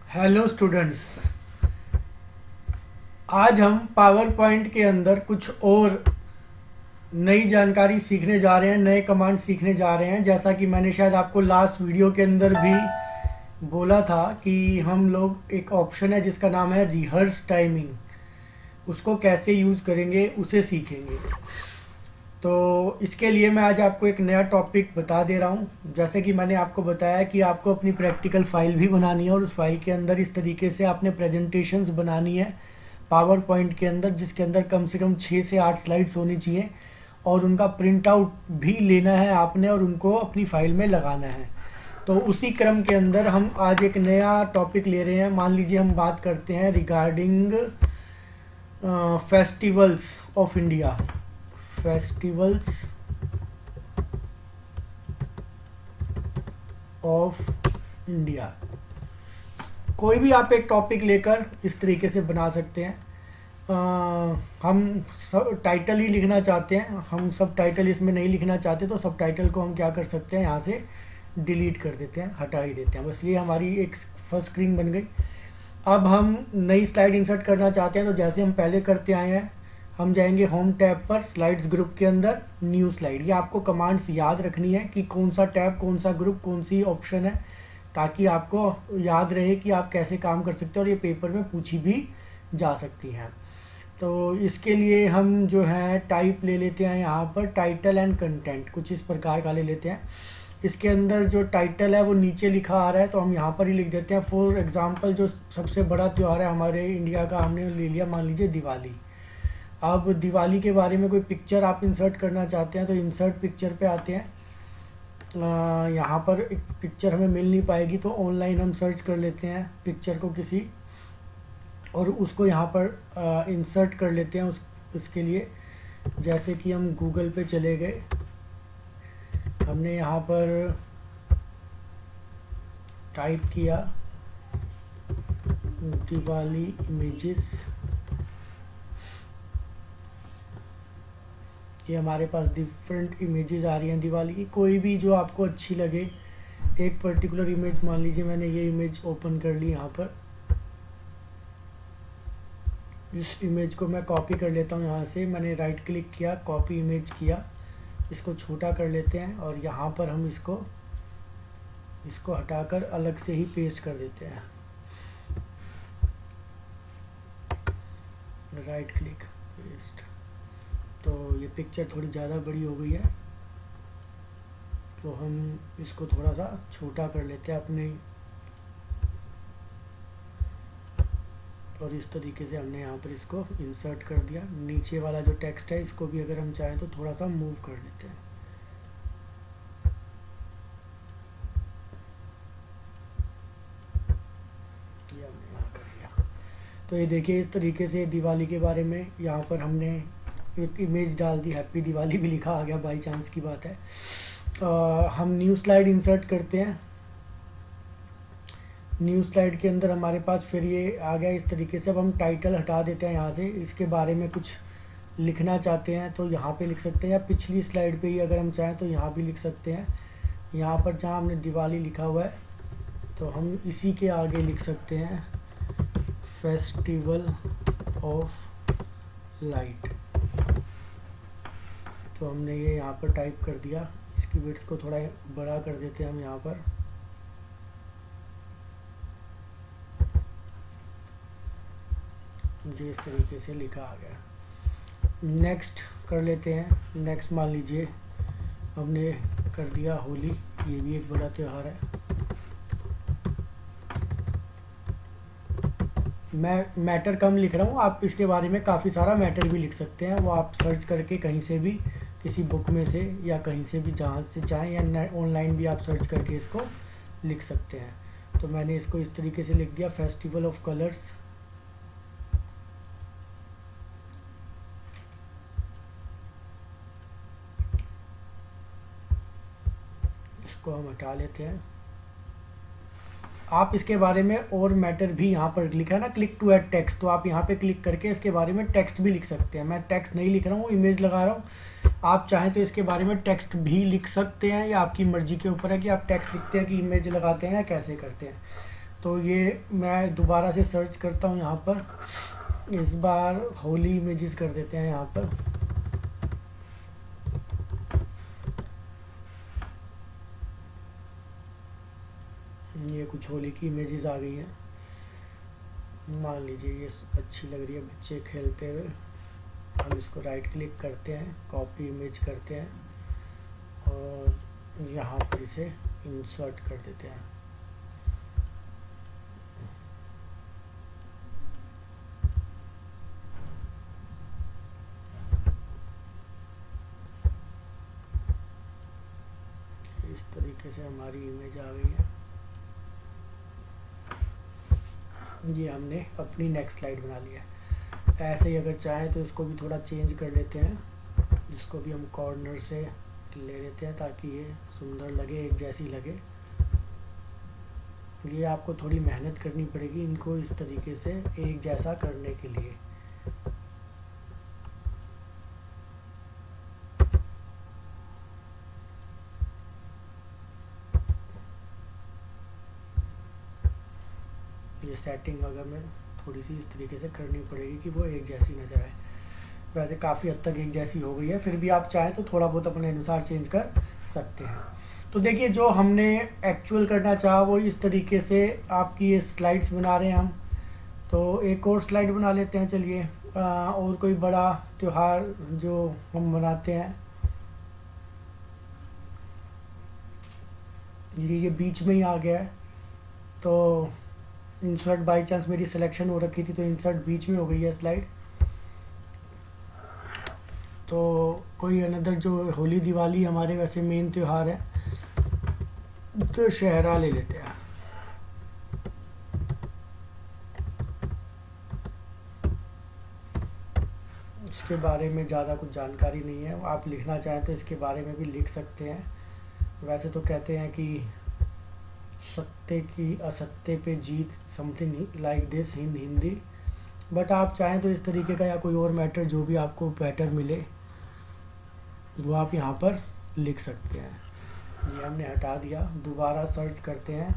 Hello students. आज हम power point के अंदर कुछ और नई जानकारी सीखने जा रहे हैं, नए कमांड सीखने जा रहे हैं। जैसा कि मैंने शायद आपको लास्ट वीडियो के अंदर भी बोला था कि हम लोग एक ऑप्शन है जिसका नाम है रिहर्स टाइमिंग, उसको कैसे यूज़ करेंगे उसे सीखेंगे। तो इसके लिए मैं आज आपको एक नया टॉपिक बता दे रहा हूँ। जैसे कि मैंने आपको बताया कि आपको अपनी प्रैक्टिकल फाइल भी बनानी है और उस फाइल के अंदर इस तरीके से आपने प्रेजेंटेशंस बनानी है पावर पॉइंट के अंदर, जिसके अंदर कम से कम 6 से 8 स्लाइड्स होनी चाहिए और उनका प्रिंट आउट भी लेना है आपने और उनको अपनी फाइल में लगाना है। तो उसी क्रम के अंदर हम आज एक नया टॉपिक ले रहे हैं। मान लीजिए हम बात करते हैं regarding festivals of India. Festivals of India, कोई भी आप एक टॉपिक लेकर इस तरीके से बना सकते हैं। हम सब टाइटल ही लिखना चाहते हैं, हम सब टाइटल इसमें नहीं लिखना चाहते, तो सब टाइटल को हम क्या कर सकते हैं, यहाँ से डिलीट कर देते हैं, हटा ही देते हैं। बस ये हमारी एक फर्स्ट स्क्रीन बन गई। अब हम नई स्लाइड इंसर्ट करना चाहते हैं, तो जैसे हम पहले करते आए हैं, हम जाएंगे होम टैब पर, स्लाइड्स ग्रुप के अंदर न्यू स्लाइड। ये आपको कमांड्स याद रखनी है कि कौन सा टैब, कौन सा ग्रुप, कौन सी ऑप्शन है, ताकि आपको याद रहे कि आप कैसे काम कर सकते हैं और ये पेपर में पूछी भी जा सकती हैं। तो इसके लिए हम जो है टाइप ले लेते हैं यहाँ पर, टाइटल एंड कंटेंट, कुछ इस प्रकार का ले लेते हैं। इसके अंदर जो टाइटल है वो नीचे लिखा आ रहा है, तो हम यहाँ पर ही लिख देते हैं। फॉर एग्जांपल जो सबसे बड़ा त्यौहार है हमारे इंडिया का, हमने ले लिया मान लीजिए दिवाली। अब दिवाली के बारे में कोई पिक्चर आप इंसर्ट करना चाहते हैं, तो इंसर्ट पिक्चर पे आते हैं। यहाँ पर एक पिक्चर हमें मिल नहीं पाएगी, तो ऑनलाइन हम सर्च कर लेते हैं पिक्चर को किसी, और उसको यहाँ पर इंसर्ट कर लेते हैं। उसके लिए जैसे कि हम गूगल पे चले गए, हमने यहाँ पर टाइप किया दिवाली इमेजेस, ये हमारे पास डिफरेंट इमेजेस आ रही हैं दिवाली की। कोई भी जो आपको अच्छी लगे, एक पर्टिकुलर इमेज, मान लीजिए मैंने ये इमेज ओपन कर ली यहाँ पर, इस इमेज को मैं कॉपी कर लेता हूँ। यहाँ से मैंने राइट क्लिक किया, कॉपी इमेज किया, इसको छोटा कर लेते हैं और यहाँ पर हम इसको हटाकर अलग से ही पेस्ट कर देते हैं। Right click, paste. तो ये पिक्चर थोड़ी ज़्यादा बड़ी हो गई है, तो हम इसको थोड़ा सा छोटा कर लेते हैं अपने, और इस तरीके से हमने यहाँ पर इसको इंसर्ट कर दिया। नीचे वाला जो टेक्स्ट है इसको भी अगर हम चाहें तो थोड़ा सा मूव कर लेते हैं। ये हमने यहाँ कर दिया। तो ये देखिए, इस तरीके से दिवाली के बारे में यहाँ पर हमने एक इमेज डाल दी, हैप्पी दिवाली भी लिखा आ गया, बाई चांस की बात है। हम न्यू स्लाइड इंसर्ट करते हैं। न्यू स्लाइड के अंदर हमारे पास फिर ये आ गया इस तरीके से। अब हम टाइटल हटा देते हैं यहाँ से, इसके बारे में कुछ लिखना चाहते हैं तो यहाँ पे लिख सकते हैं, या पिछली स्लाइड पे ही अगर हम चाहें तो यहाँ भी लिख सकते हैं। यहाँ पर जहाँ हमने दिवाली लिखा हुआ है, तो हम इसी के आगे लिख सकते हैं फेस्टिवल ऑफ लाइट। तो हमने ये यहाँ पर टाइप कर दिया। इसकी विड्थ को थोड़ा बड़ा कर देते हैं हम यहाँ पर। जो इस तरीके से लिखा आ गया। नेक्स्ट कर लेते हैं। नेक्स्ट मान लीजिए हमने कर दिया होली, ये भी एक बड़ा त्यौहार है। मैं मैटर कम लिख रहा हूँ, आप इसके बारे में काफ़ी सारा मैटर भी लिख सकते हैं, वो आप सर्च करके कहीं से भी, किसी बुक में से या कहीं से भी जहाँ से चाहें, या ऑनलाइन भी आप सर्च करके इसको लिख सकते हैं। तो मैंने इसको इस तरीके से लिख दिया, फेस्टिवल ऑफ कलर्स। इसको हम हटा लेते हैं। आप इसके बारे में और मैटर भी यहाँ पर लिखा है ना, क्लिक टू ऐड टेक्स्ट, तो आप यहाँ पे क्लिक करके इसके बारे में टेक्स्ट भी लिख सकते हैं। मैं टेक्स्ट नहीं लिख रहा हूँ, इमेज लगा रहा हूँ। आप चाहें तो इसके बारे में टेक्स्ट भी लिख सकते हैं, या आपकी मर्जी के ऊपर है कि आप टेक्स्ट लिखते हैं कि इमेज लगाते हैं या कैसे करते हैं। तो ये मैं दोबारा से सर्च करता हूँ यहाँ पर, इस बार होली इमेजेस कर देते हैं यहाँ पर। ये कुछ होली की इमेजेस आ गई हैं, मान लीजिए ये अच्छी लग रही है बच्चे खेलते हुए। हम इसको राइट क्लिक करते हैं, कॉपी इमेज करते हैं और यहाँ पर इसे इंसर्ट कर देते हैं। इस तरीके से हमारी इमेज आ गई है। ये हमने अपनी नेक्स्ट स्लाइड बना लिया है। ऐसे ही अगर चाहें तो इसको भी थोड़ा चेंज कर लेते हैं, इसको भी हम कॉर्नर से ले लेते हैं ताकि ये सुंदर लगे, एक जैसी लगे। ये आपको थोड़ी मेहनत करनी पड़ेगी इनको इस तरीके से एक जैसा करने के लिए। ये सेटिंग अगर मैं थोड़ी सी इस तरीके से करनी पड़ेगी कि वो एक जैसी नज़र आए। वैसे काफ़ी हद तक एक जैसी हो गई है, फिर भी आप चाहें तो थोड़ा बहुत अपने अनुसार चेंज कर सकते हैं। तो देखिए जो हमने एक्चुअल करना चाहा वो इस तरीके से आपकी ये स्लाइड्स बना रहे हैं हम। तो एक और स्लाइड बना लेते हैं चलिए, और कोई बड़ा त्यौहार जो हम मनाते हैं। ये बीच में ही आ गया है, तो इंसर्ट बाई चांस मेरी सिलेक्शन हो रखी थी तो इंसर्ट बीच में हो गई है स्लाइड। तो कोई अनदर जो होली दिवाली हमारे वैसे मेन त्यौहार है, तो शहरा ले लेते हैं। इसके बारे में ज़्यादा कुछ जानकारी नहीं है, आप लिखना चाहें तो इसके बारे में भी लिख सकते हैं। वैसे तो कहते हैं कि सत्य की असत्य पे जीत, something like this in Hindi, but आप चाहें तो इस तरीके का या कोई और मैटर जो भी आपको बेटर मिले वो आप यहाँ पर लिख सकते हैं। ये हमने हटा दिया, दोबारा सर्च करते हैं।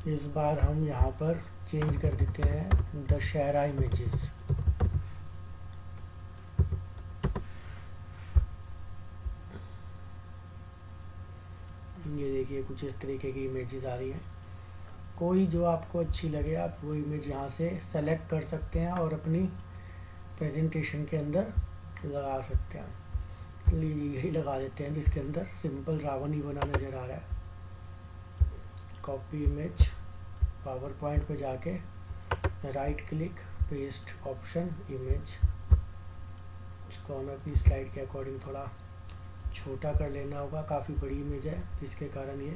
इस बार हम यहाँ पर चेंज कर देते हैं दशहरा इमेजेस। ये देखिए कुछ इस तरीके की इमेजेस आ रही हैं। कोई जो आपको अच्छी लगे आप वो इमेज यहाँ से सेलेक्ट कर सकते हैं और अपनी प्रेजेंटेशन के अंदर लगा सकते हैं। लीजिए यही लगा देते हैं जिसके अंदर सिंपल रावण ही बना नज़र आ रहा है। कॉपी इमेज, पावर पॉइंट पे जाके right click, paste option, image. इसको हमें अपनी स्लाइड के अकॉर्डिंग थोड़ा छोटा कर लेना होगा, काफ़ी बड़ी इमेज है जिसके कारण ये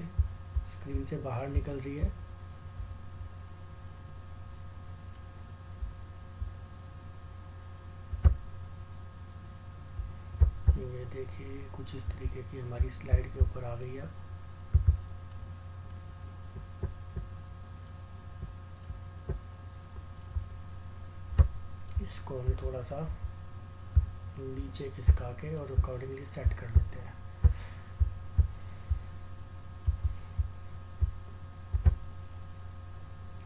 स्क्रीन से बाहर निकल रही है। ये देखिए कुछ इस तरीके की हमारी स्लाइड के ऊपर आ गई है। इसको हम थोड़ा सा नीचे खिसका के और अकॉर्डिंगली सेट कर लेते हैं।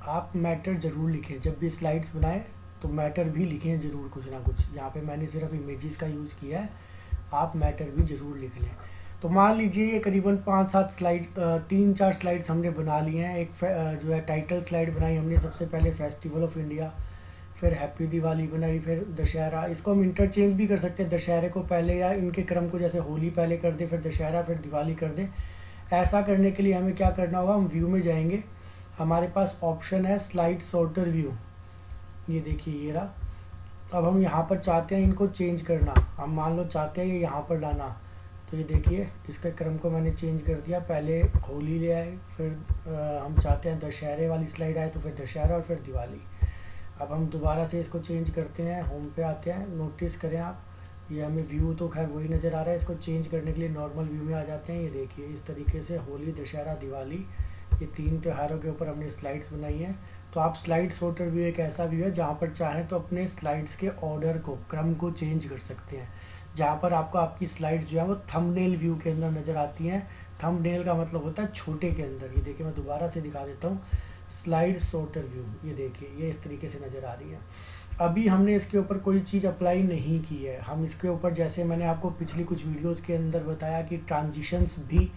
आप मैटर ज़रूर लिखें जब भी स्लाइड्स बनाएं, तो मैटर भी लिखें ज़रूर कुछ ना कुछ। यहाँ पे मैंने सिर्फ इमेजेस का यूज़ किया है, आप मैटर भी ज़रूर लिख लें। तो मान लीजिए ये करीबन 5-7 स्लाइड, 3-4 स्लाइड्स हमने बना लिए हैं। एक जो है टाइटल स्लाइड बनाई हमने सबसे पहले, फेस्टिवल ऑफ इंडिया, फिर हैप्पी दिवाली बनाई, फिर दशहरा। इसको हम इंटरचेंज भी कर सकते हैं, दशहरे को पहले या इनके क्रम को, जैसे होली पहले कर दे फिर दशहरा फिर दिवाली कर दे। ऐसा करने के लिए हमें क्या करना होगा, हम व्यू में जाएंगे, हमारे पास ऑप्शन है स्लाइड सॉर्टर व्यू। ये देखिए ये रहा। अब हम यहाँ पर चाहते हैं इनको चेंज करना, हम मान लो चाहते हैं ये यहाँ पर लाना, तो ये देखिए इसके क्रम को मैंने चेंज कर दिया। पहले होली ले आए, फिर हम चाहते हैं दशहरे वाली स्लाइड आए तो फिर दशहरा और फिर दिवाली। अब हम दोबारा से इसको चेंज करते हैं, होम पे आते हैं, नोटिस करें आप, ये हमें व्यू तो खैर वही नज़र आ रहा है। इसको चेंज करने के लिए नॉर्मल व्यू में आ जाते हैं। ये देखिए इस तरीके से होली, दशहरा, दिवाली, ये 3 त्योहारों के ऊपर हमने स्लाइड्स बनाई हैं। तो आप स्लाइड सॉर्टर व्यू एक ऐसा व्यू है जहाँ पर चाहें तो अपने स्लाइड्स के ऑर्डर को, क्रम को चेंज कर सकते हैं। जहाँ पर आपको आपकी स्लाइड्स जो है वो थंबनेल व्यू के अंदर नज़र आती हैं। थंबनेल का मतलब होता है छोटे के अंदर। ये देखिए मैं दोबारा से दिखा देता हूँ। स्लाइड सॉर्टर व्यू, ये देखिए ये इस तरीके से नज़र आ रही है। अभी हमने इसके ऊपर कोई चीज़ अप्लाई नहीं की है। हम इसके ऊपर जैसे मैंने आपको पिछली कुछ वीडियोस के अंदर बताया कि ट्रांजिशंस भी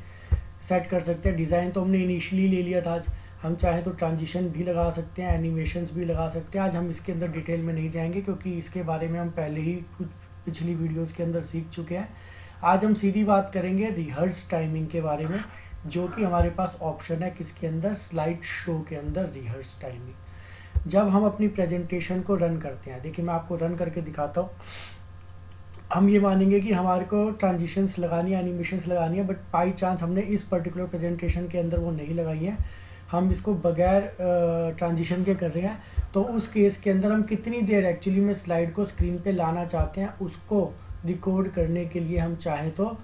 सेट कर सकते हैं। डिज़ाइन तो हमने इनिशियली ले लिया था, आज हम चाहें तो ट्रांजिशन भी लगा सकते हैं, एनिमेशंस भी लगा सकते हैं। आज हम इसके अंदर डिटेल में नहीं जाएंगे क्योंकि इसके बारे में हम पहले ही कुछ पिछली वीडियोस के अंदर सीख चुके हैं। आज हम सीधी बात करेंगे रिहर्स टाइमिंग के बारे में, जो कि हमारे पास ऑप्शन है किसके अंदर, स्लाइड शो के अंदर रिहर्स टाइमिंग। जब हम अपनी प्रेजेंटेशन को रन करते हैं, देखिए मैं आपको रन करके दिखाता हूँ। हम ये मानेंगे कि हमारे को ट्रांजिशंस लगानी है, एनिमेशंस लगानी है, बट बाई चांस हमने इस पर्टिकुलर प्रेजेंटेशन के अंदर वो नहीं लगाई है, हम इसको बगैर ट्रांजिशन के कर रहे हैं। तो उस केस के अंदर हम कितनी देर एक्चुअली में स्लाइड को स्क्रीन पे लाना चाहते हैं, उसको रिकॉर्ड करने के लिए हम चाहें तो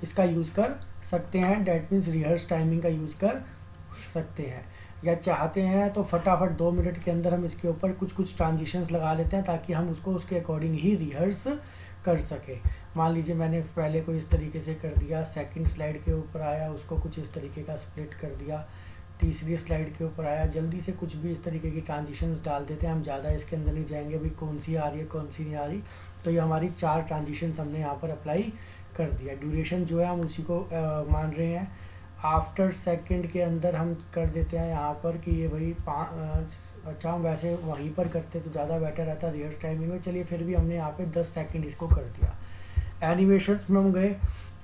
इसका यूज़ कर सकते हैं। डैट मीन्स रिहर्स टाइमिंग का यूज़ कर सकते हैं। या चाहते हैं तो फटाफट 2 मिनट के अंदर हम इसके ऊपर कुछ कुछ ट्रांजिशंस लगा लेते हैं ताकि हम उसको उसके अकॉर्डिंग ही रिहर्स कर सके। मान लीजिए मैंने पहले को इस तरीके से कर दिया, सेकंड स्लाइड के ऊपर आया, उसको कुछ इस तरीके का स्प्लिट कर दिया, तीसरी स्लाइड के ऊपर आया, जल्दी से कुछ भी इस तरीके की ट्रांजिशंस डाल देते हैं। हम ज़्यादा इसके अंदर नहीं जाएंगे अभी कौन सी आ रही है कौन सी नहीं आ रही। तो ये हमारी 4 ट्रांजिशंस हमने यहाँ पर अप्लाई कर दिया। ड्यूरेशन जो है हम उसी को मान रहे हैं। आफ्टर सेकंड के अंदर हम कर देते हैं यहाँ पर कि ये भाई अच्छा, हम वैसे वहीं पर करते तो ज़्यादा बेटर रहता रिहर्स टाइमिंग में। चलिए फिर भी हमने यहाँ पे 10 सेकंड इसको कर दिया। एनिमेशन में हम गए,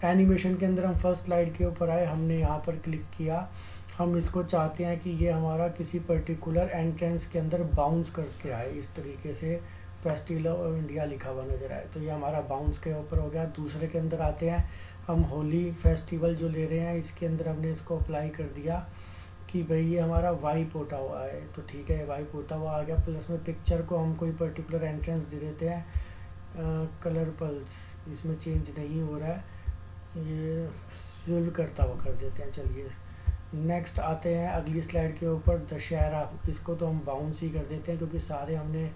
एनिमेशन के अंदर हम फर्स्ट स्लाइड के ऊपर आए, हमने यहाँ पर क्लिक किया। हम इसको चाहते हैं कि ये हमारा किसी पर्टिकुलर एंट्रेंस के अंदर बाउंस करके आए, इस तरीके से फेस्टिवल ऑफ इंडिया लिखा हुआ नज़र आए, तो ये हमारा बाउंस के ऊपर हो गया। दूसरे के अंदर आते हैं, हम होली फेस्टिवल जो ले रहे हैं इसके अंदर हमने इसको अप्लाई कर दिया कि भाई ये हमारा वाइप होता हुआ है, तो ठीक है वाइप होता हुआ आ गया। प्लस में पिक्चर को हम कोई पर्टिकुलर एंट्रेंस दे देते हैं, कलर पल्स इसमें चेंज नहीं हो रहा है, ये स्विल करता हुआ कर देते हैं। चलिए नेक्स्ट आते हैं अगली स्लाइड के ऊपर, दशहरा, इसको तो हम बाउंस ही कर देते हैं क्योंकि सारे हमने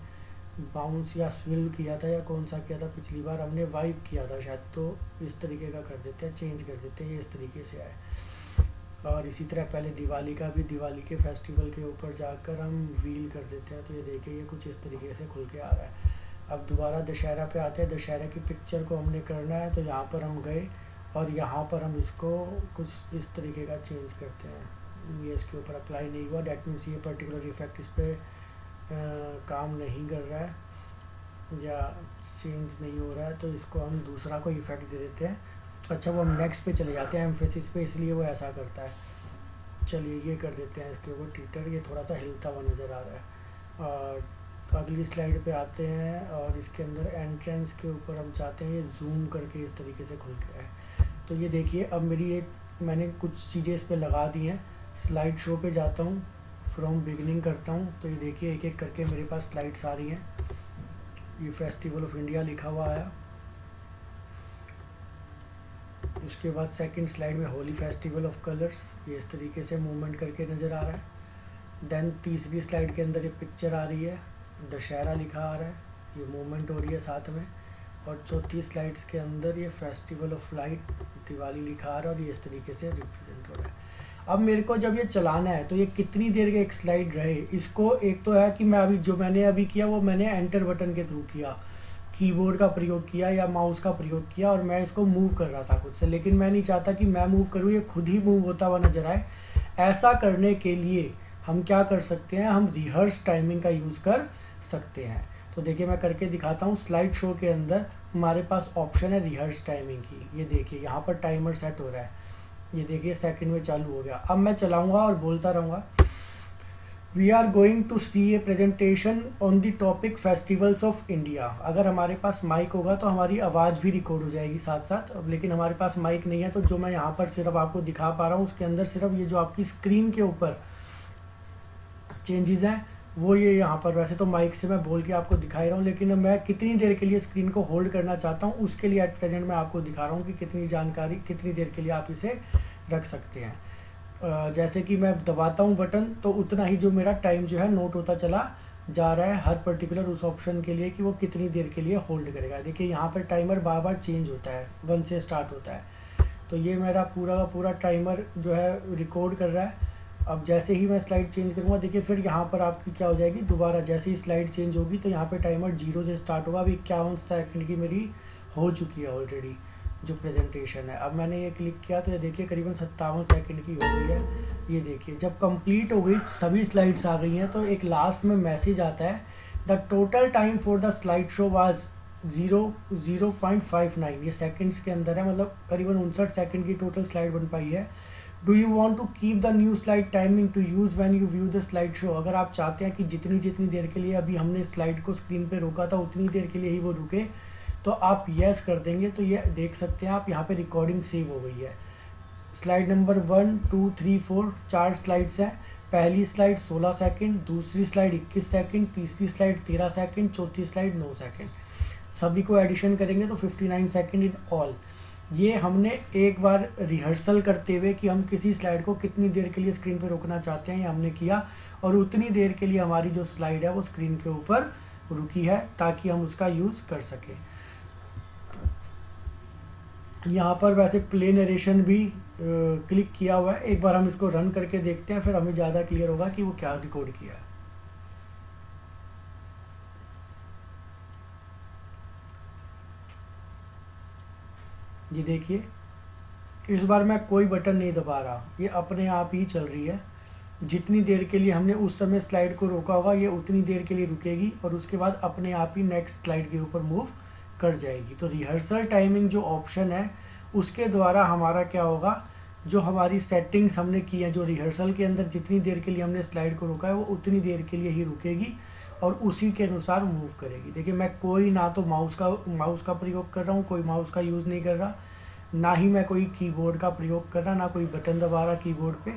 बाउंस या स्विल किया था, या कौन सा किया था पिछली बार हमने वाइप किया था शायद, तो इस तरीके का कर देते हैं, चेंज कर देते हैं, ये इस तरीके से आए। और इसी तरह पहले दिवाली का भी, दिवाली के फेस्टिवल के ऊपर जाकर हम व्हील कर देते हैं, तो ये देखिए ये कुछ इस तरीके से खुल के आ रहा है। अब दोबारा दशहरा पे आते हैं, दशहरा की पिक्चर को हमने करना है, तो यहाँ पर हम गए और यहाँ पर हम इसको कुछ इस तरीके का चेंज करते हैं। ये इसके ऊपर अप्लाई नहीं हुआ, डैट मीन्स ये पर्टिकुलर इफेक्ट इस पर काम नहीं कर रहा है या चेंज नहीं हो रहा है, तो इसको हम दूसरा कोई इफेक्ट दे देते हैं। अच्छा, वो हम नेक्स्ट पे चले जाते हैं, एम्फेसिस पे, इसलिए वो ऐसा करता है। चलिए ये कर देते हैं इसके ऊपर टीटर, ये थोड़ा सा हिलता हुआ नज़र आ रहा है। और अगली स्लाइड पे आते हैं और इसके अंदर एंट्रेंस के ऊपर हम चाहते हैं ये जूम करके इस तरीके से खुल के आए। तो ये देखिए अब मेरी एक मैंने कुछ चीज़ें इस पर लगा दी हैं। स्लाइड शो पे जाता हूँ, फ्रॉम बिगनिंग करता हूँ, तो ये देखिए एक एक करके मेरे पास स्लाइड्स आ रही हैं। ये फेस्टिवल ऑफ इंडिया लिखा हुआ आया, उसके बाद सेकंड स्लाइड में होली फेस्टिवल ऑफ कलर्स, ये इस तरीके से मूवमेंट करके नज़र आ रहा है। देन तीसरी स्लाइड के अंदर ये पिक्चर आ रही है, दशहरा लिखा आ रहा है, ये मूवमेंट हो रही है साथ में। और चौथी स्लाइड्स के अंदर ये फेस्टिवल ऑफ लाइट, दिवाली लिखा आ रहा है और ये इस तरीके से रिप्रेजेंट हो रहा है। अब मेरे को जब ये चलाना है तो ये कितनी देर का एक स्लाइड रहे, इसको एक तो है कि मैं अभी जो मैंने अभी किया वो मैंने एंटर बटन के थ्रू किया, कीबोर्ड का प्रयोग किया या माउस का प्रयोग किया और मैं इसको मूव कर रहा था खुद से, लेकिन मैं नहीं चाहता कि मैं मूव करूँ, ये खुद ही मूव होता हुआ नजर आए। ऐसा करने के लिए हम क्या कर सकते हैं, हम रिहर्स टाइमिंग का यूज़ कर सकते हैं। तो देखिए मैं करके दिखाता हूँ। स्लाइड शो के अंदर हमारे पास ऑप्शन है रिहर्स टाइमिंग की, ये देखिए यहाँ पर टाइमर सेट हो रहा है, ये देखिए सेकंड में चालू हो गया। अब मैं चलाऊंगा और बोलता रहूँगा, we are going to see a presentation on the topic festivals of India. अगर हमारे पास माइक होगा तो हमारी आवाज़ भी रिकॉर्ड हो जाएगी साथ साथ, अब लेकिन हमारे पास माइक नहीं है, तो जो मैं यहाँ पर सिर्फ आपको दिखा पा रहा हूँ उसके अंदर सिर्फ ये जो आपकी स्क्रीन के ऊपर चेंजेस हैं वो ये यहाँ पर, वैसे तो माइक से मैं बोल के आपको दिखा रहा हूँ, लेकिन मैं कितनी देर के लिए स्क्रीन को होल्ड करना चाहता हूँ उसके लिए एट प्रेजेंट मैं आपको दिखा रहा हूँ कि कितनी जानकारी कितनी देर के लिए आप इसे रख सकते हैं। जैसे कि मैं दबाता हूँ बटन तो उतना ही जो मेरा टाइम जो है नोट होता चला जा रहा है हर पर्टिकुलर उस ऑप्शन के लिए कि वो कितनी देर के लिए होल्ड करेगा। देखिए यहाँ पर टाइमर बार बार चेंज होता है, 1 से स्टार्ट होता है, तो ये मेरा पूरा का पूरा टाइमर जो है रिकॉर्ड कर रहा है अब जैसे ही मैं स्लाइड चेंज करूँगा देखिए फिर यहाँ पर आपकी क्या हो जाएगी, दोबारा जैसे ही स्लाइड चेंज होगी तो यहाँ पे टाइमर 0 से स्टार्ट होगा। अभी 51 सेकंड की मेरी हो चुकी है ऑलरेडी जो प्रेजेंटेशन है। अब मैंने ये क्लिक किया तो ये देखिए करीबन 57 सेकंड की हो गई है। ये देखिए जब कंप्लीट हो गई, सभी स्लाइड्स आ गई हैं, तो एक लास्ट में मैसेज आता है, the total time for the slide show was 0.59। ये सेकंड्स के अंदर है, मतलब करीबन 59 सेकंड की टोटल स्लाइड बन पाई है। Do you want to keep the new slide timing to use when you view the slide show. अगर आप चाहते हैं कि जितनी जितनी देर के लिए अभी हमने स्लाइड को स्क्रीन पे रोका था उतनी देर के लिए ही वो रुके, तो आप यस कर देंगे। तो ये देख सकते हैं आप, यहाँ पे रिकॉर्डिंग सेव हो गई है। स्लाइड नंबर 1, 2, 3, 4 4 स्लाइड्स हैं। पहली स्लाइड 16 सेकंड, दूसरी स्लाइड 21 सेकंड, तीसरी स्लाइड 13 सेकंड, चौथी स्लाइड 9 सेकंड। सभी को एडिशन करेंगे तो 59 सेकंड इन ऑल। ये हमने एक बार रिहर्सल करते हुए कि हम किसी स्लाइड को कितनी देर के लिए स्क्रीन पर रोकना चाहते हैं, ये हमने किया, और उतनी देर के लिए हमारी जो स्लाइड है वो स्क्रीन के ऊपर रुकी है ताकि हम उसका यूज़ कर सकें। यहाँ पर वैसे प्ले नरेशन भी क्लिक किया हुआ है। एक बार हम इसको रन करके देखते हैं, फिर हमें ज़्यादा क्लियर होगा कि वो क्या रिकॉर्ड किया है। ये देखिए इस बार मैं कोई बटन नहीं दबा रहा, ये अपने आप ही चल रही है। जितनी देर के लिए हमने उस समय स्लाइड को रोका होगा ये उतनी देर के लिए रुकेगी और उसके बाद अपने आप ही नेक्स्ट स्लाइड के ऊपर मूव कर जाएगी। तो रिहर्सल टाइमिंग जो ऑप्शन है उसके द्वारा हमारा क्या होगा, जो हमारी सेटिंग्स हमने की है, जो रिहर्सल के अंदर जितनी देर के लिए हमने स्लाइड को रोका है वो उतनी देर के लिए ही रुकेगी और उसी के अनुसार मूव करेगी। देखिए मैं कोई ना तो माउस का प्रयोग कर रहा हूँ, कोई माउस का यूज़ नहीं कर रहा, ना ही मैं कोई कीबोर्ड का प्रयोग कर रहा, ना कोई बटन दबा रहा कीबोर्ड पे।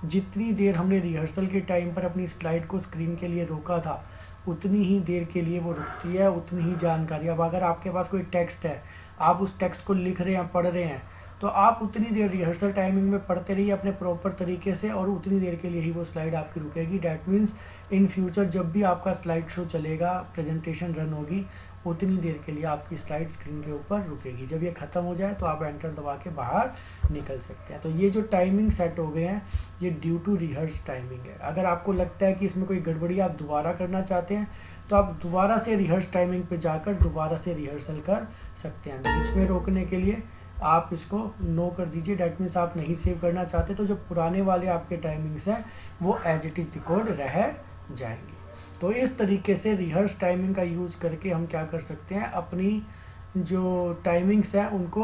जितनी देर हमने रिहर्सल के टाइम पर अपनी स्लाइड को स्क्रीन के लिए रोका था उतनी ही देर के लिए वो रुकती है, उतनी ही जानकारी। अब अगर आपके पास कोई टेक्स्ट है, आप उस टेक्स्ट को लिख रहे हैं, पढ़ रहे हैं, तो आप उतनी देर रिहर्सल टाइमिंग में पढ़ते रहिए अपने प्रॉपर तरीके से और उतनी देर के लिए ही वो स्लाइड आपकी रुकेगी। डैट मीन्स इन फ्यूचर जब भी आपका स्लाइड शो चलेगा, प्रेजेंटेशन रन होगी, उतनी देर के लिए आपकी स्लाइड स्क्रीन के ऊपर रुकेगी। जब ये ख़त्म हो जाए तो आप एंटर दबा के बाहर निकल सकते हैं। तो ये जो टाइमिंग सेट हो गए हैं ये ड्यू टू रिहर्स टाइमिंग है। अगर आपको लगता है कि इसमें कोई गड़बड़ी आप दोबारा करना चाहते हैं तो आप दोबारा से रिहर्स टाइमिंग पे जाकर दोबारा से रिहर्सल कर सकते हैं। बीच में रोकने के लिए आप इसको नो कर दीजिए, डैट मीन्स आप नहीं सेव करना चाहते, तो जो पुराने वाले आपके टाइमिंग्स हैं वो एज इट इज़ रिकॉर्ड रह जाएंगे। तो इस तरीके से रिहर्स टाइमिंग का यूज़ करके हम क्या कर सकते हैं, अपनी जो टाइमिंग्स हैं उनको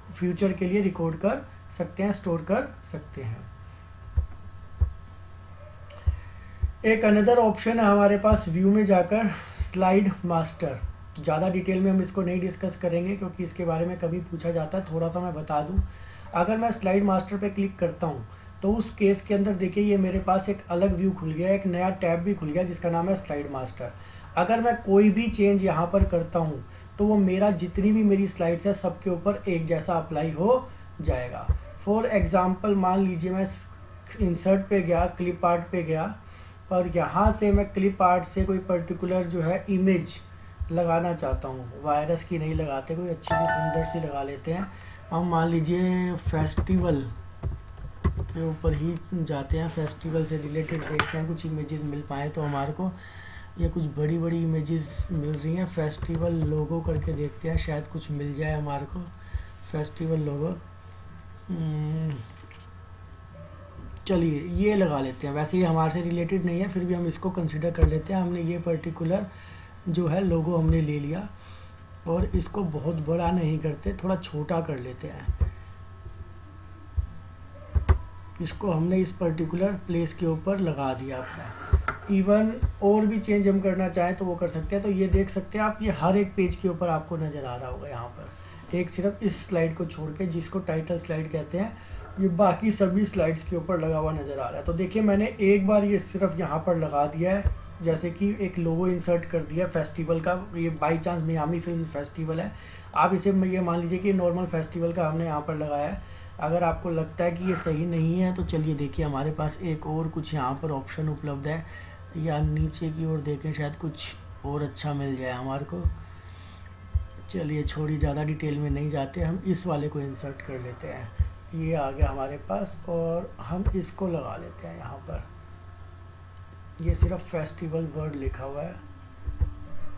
फ्यूचर के लिए रिकॉर्ड कर सकते हैं, स्टोर कर सकते हैं। एक अनदर ऑप्शन है हमारे पास व्यू में जाकर स्लाइड मास्टर। ज़्यादा डिटेल में हम इसको नहीं डिस्कस करेंगे क्योंकि इसके बारे में कभी पूछा जाता है, थोड़ा सा मैं बता दूं। अगर मैं स्लाइड मास्टर पे क्लिक करता हूं तो उस केस के अंदर देखिए ये मेरे पास एक अलग व्यू खुल गया, एक नया टैब भी खुल गया जिसका नाम है स्लाइड मास्टर। अगर मैं कोई भी चेंज यहाँ पर करता हूँ तो वो मेरा जितनी भी मेरी स्लाइड्स है सबके ऊपर एक जैसा अप्लाई हो जाएगा। फॉर एग्ज़ाम्पल मान लीजिए मैं इंसर्ट पे गया, क्लिप आर्ट पे गया और यहाँ से मैं क्लिप आर्ट से कोई पर्टिकुलर जो है इमेज लगाना चाहता हूँ, वायरस की नहीं लगाते, कोई अच्छी सी सुंदर सी लगा लेते हैं। हम मान लीजिए फेस्टिवल के ऊपर ही जाते हैं, फेस्टिवल से रिलेटेड देखते हैं कुछ इमेजेस मिल पाए तो हमारे को। ये कुछ बड़ी बड़ी इमेजेस मिल रही हैं, फेस्टिवल लोगो करके देखते हैं शायद कुछ मिल जाए हमारे को। फेस्टिवल लोगो चलिए ये लगा लेते हैं, वैसे ये हमारे से रिलेटेड नहीं है फिर भी हम इसको कंसिडर कर लेते हैं। हमने ये पर्टिकुलर जो है लोगो हमने ले लिया और इसको बहुत बड़ा नहीं करते, थोड़ा छोटा कर लेते हैं। इसको हमने इस पर्टिकुलर प्लेस के ऊपर लगा दिया अपना। इवन और भी चेंज हम करना चाहें तो वो कर सकते हैं। तो ये देख सकते हैं आप, ये हर एक पेज के ऊपर आपको नज़र आ रहा होगा यहाँ पर, एक सिर्फ इस स्लाइड को छोड़ के जिसको टाइटल स्लाइड कहते हैं, ये बाकी सभी स्लाइड्स के ऊपर लगा हुआ नज़र आ रहा है। तो देखिए मैंने एक बार ये सिर्फ यहाँ पर लगा दिया है, जैसे कि एक लोगो इंसर्ट कर दिया फेस्टिवल का। ये by chance Miami film festival है, आप इसे ये मान लीजिए कि नॉर्मल फेस्टिवल का हमने यहाँ पर लगाया है। अगर आपको लगता है कि ये सही नहीं है तो चलिए देखिए हमारे पास एक और कुछ यहाँ पर ऑप्शन उपलब्ध है, या नीचे की ओर देखें शायद कुछ और अच्छा मिल जाए हमारे को। चलिए छोड़िए, ज़्यादा डिटेल में नहीं जाते, हम इस वाले को इंसर्ट कर लेते हैं। ये आ गया हमारे पास और हम इसको लगा लेते हैं यहाँ पर। ये सिर्फ फेस्टिवल वर्ड लिखा हुआ है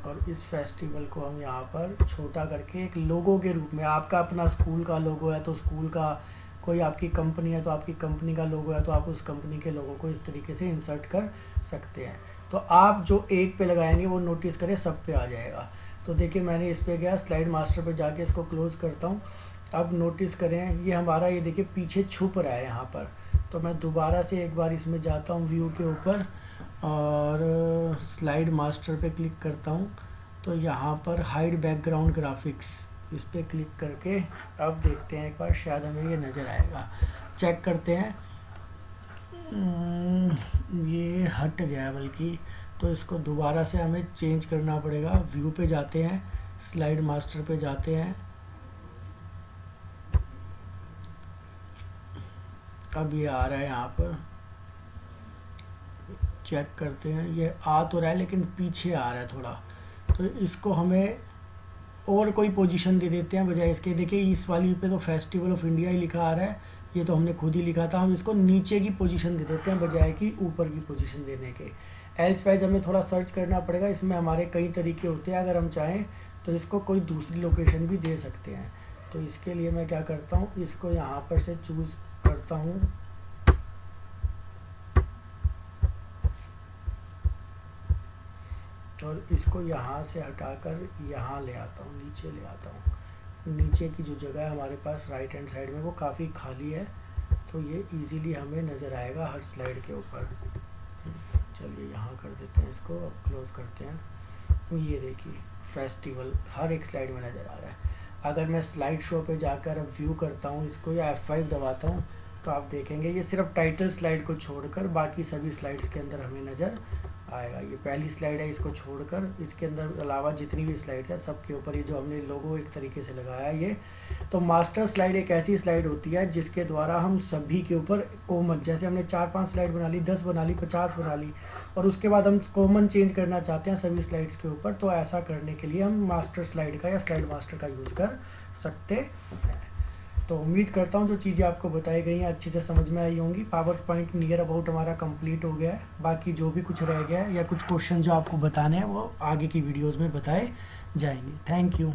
और इस फेस्टिवल को हम यहाँ पर छोटा करके एक लोगो के रूप में, आपका अपना स्कूल का लोगो है तो स्कूल का, कोई आपकी कंपनी है तो आपकी कंपनी का लोगो है तो आप उस कंपनी के लोगो को इस तरीके से इंसर्ट कर सकते हैं। तो आप जो एक पे लगाएंगे वो नोटिस करें सब पे आ जाएगा। तो देखिए मैंने इस पे गया, स्लाइड मास्टर पे जाके इसको क्लोज करता हूँ। अब नोटिस करें ये हमारा, ये देखिए पीछे छुप रहा है यहाँ पर। तो मैं दोबारा से एक बार इसमें जाता हूँ व्यू के ऊपर और स्लाइड मास्टर पे क्लिक करता हूँ। तो यहाँ पर हाइड बैकग्राउंड ग्राफिक्स, इस पर क्लिक करके अब देखते हैं एक बार, शायद हमें ये नज़र आएगा। चेक करते हैं। ये हट गया है बल्कि, तो इसको दोबारा से हमें चेंज करना पड़ेगा। व्यू पे जाते हैं, स्लाइड मास्टर पे जाते हैं। अब ये आ रहा है यहाँ पर, चेक करते हैं। ये आ तो रहा है लेकिन पीछे आ रहा है थोड़ा, तो इसको हमें और कोई पोजीशन दे देते हैं बजाय इसके। देखिए इस वाली पे तो फेस्टिवल ऑफ इंडिया ही लिखा आ रहा है, ये तो हमने खुद ही लिखा था। हम इसको नीचे की पोजीशन दे देते हैं बजाय कि ऊपर की पोजीशन देने के। एल्स वाइज हमें थोड़ा सर्च करना पड़ेगा, इसमें हमारे कई तरीके होते हैं। अगर हम चाहें तो इसको कोई दूसरी लोकेशन भी दे सकते हैं। तो इसके लिए मैं क्या करता हूँ, इसको यहाँ पर से चूज़ करता हूँ और इसको यहाँ से हटाकर यहाँ ले आता हूँ, नीचे ले आता हूँ। नीचे की जो जगह है हमारे पास राइट हैंड साइड में वो काफ़ी खाली है, तो ये इजीली हमें नज़र आएगा हर स्लाइड के ऊपर। चलिए यहाँ कर देते हैं इसको, अब क्लोज करते हैं। ये देखिए फेस्टिवल हर एक स्लाइड में नज़र आ रहा है। अगर मैं स्लाइड शो पे जाकर अब व्यू करता हूँ इसको या F5 दबाता हूँ तो आप देखेंगे ये सिर्फ टाइटल स्लाइड को छोड़कर बाकी सभी स्लाइड्स के अंदर हमें नज़र आएगा। ये पहली स्लाइड है, इसको छोड़कर इसके अंदर अलावा जितनी भी स्लाइड्स है सबके ऊपर ये जो हमने लोगो एक तरीके से लगाया है ये। तो मास्टर स्लाइड एक ऐसी स्लाइड होती है जिसके द्वारा हम सभी के ऊपर कॉमन, जैसे हमने 4-5 स्लाइड बना ली, 10 बना ली, 50 बना ली और उसके बाद हम कॉमन चेंज करना चाहते हैं सभी स्लाइड्स के ऊपर, तो ऐसा करने के लिए हम मास्टर स्लाइड का या स्लाइड मास्टर का यूज़ कर सकते हैं। तो उम्मीद करता हूँ जो चीज़ें आपको बताई गई हैं अच्छे से समझ में आई होंगी। पावर पॉइंट नियर अबाउट हमारा कंप्लीट हो गया है। बाकी जो भी कुछ रह गया है या कुछ क्वेश्चन जो आपको बताने हैं वो आगे की वीडियोस में बताए जाएंगे। Thank you.